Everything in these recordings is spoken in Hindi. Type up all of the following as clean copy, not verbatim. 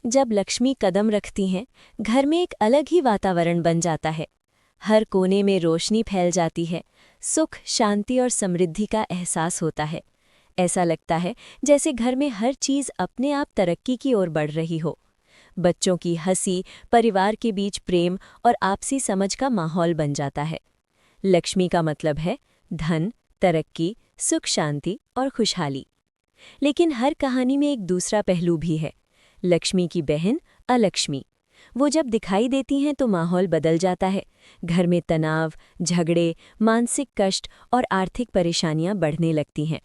जब लक्ष्मी कदम रखती हैं, घर में एक अलग ही वातावरण बन जाता है। हर कोने में रोशनी फैल जाती है, सुख, शांति और समृद्धि का एहसास होता है। ऐसा लगता है जैसे घर में हर चीज़ अपने आप तरक्की की ओर बढ़ रही हो। बच्चों की हंसी, परिवार के बीच प्रेम और आपसी समझ का माहौल बन जाता है। लक्ष्मी का मतलब है धन, तरक्की, सुख, शांति और खुशहाली। लेकिन हर कहानी में एक दूसरा पहलू भी है। लक्ष्मी की बहन अलक्ष्मी। वो जब दिखाई देती हैं तो माहौल बदल जाता है। घर में तनाव, झगड़े, मानसिक कष्ट और आर्थिक परेशानियां बढ़ने लगती हैं।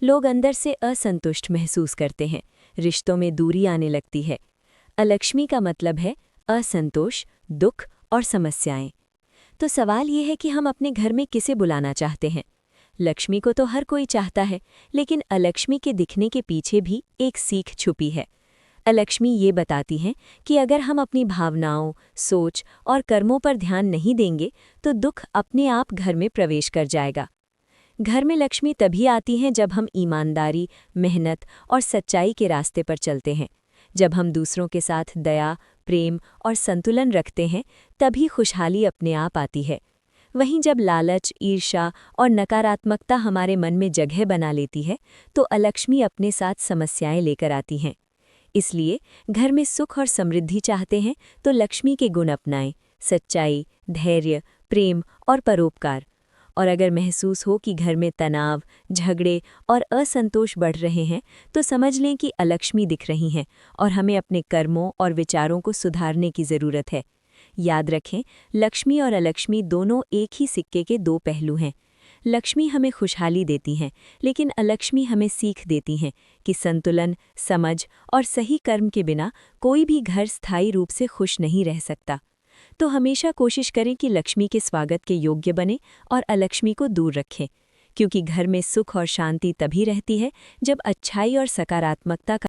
लोग अंदर से असंतुष्ट महसूस करते हैं, रिश्तों में दूरी आने लगती है। अलक्ष्मी का मतलब है असंतोष, दुख और समस्याएं। तो सवाल ये है कि हम अपने घर में किसे बुलाना चाहते हैं। लक्ष्मी को तो हर कोई चाहता है, लेकिन अलक्ष्मी के दिखने के पीछे भी एक सीख छुपी है। अलक्ष्मी ये बताती हैं कि अगर हम अपनी भावनाओं, सोच और कर्मों पर ध्यान नहीं देंगे तो दुख अपने आप घर में प्रवेश कर जाएगा। घर में लक्ष्मी तभी आती हैं जब हम ईमानदारी, मेहनत और सच्चाई के रास्ते पर चलते हैं। जब हम दूसरों के साथ दया, प्रेम और संतुलन रखते हैं, तभी खुशहाली अपने आप आती है। वहीं जब लालच, ईर्ष्या और नकारात्मकता हमारे मन में जगह बना लेती है, तो अलक्ष्मी अपने साथ समस्याएं लेकर आती हैं। इसलिए घर में सुख और समृद्धि चाहते हैं तो लक्ष्मी के गुण अपनाएं: सच्चाई, धैर्य, प्रेम और परोपकार। और अगर महसूस हो कि घर में तनाव, झगड़े और असंतोष बढ़ रहे हैं, तो समझ लें कि अलक्ष्मी दिख रही हैं और हमें अपने कर्मों और विचारों को सुधारने की ज़रूरत है। याद रखें, लक्ष्मी और अलक्ष्मी दोनों एक ही सिक्के के दो पहलू हैं। लक्ष्मी हमें खुशहाली देती हैं, लेकिन अलक्ष्मी हमें सीख देती हैं कि संतुलन, समझ और सही कर्म के बिना कोई भी घर स्थायी रूप से खुश नहीं रह सकता। तो हमेशा कोशिश करें कि लक्ष्मी के स्वागत के योग्य बने और अलक्ष्मी को दूर रखें, क्योंकि घर में सुख और शांति तभी रहती है जब अच्छाई और सकारात्मकता का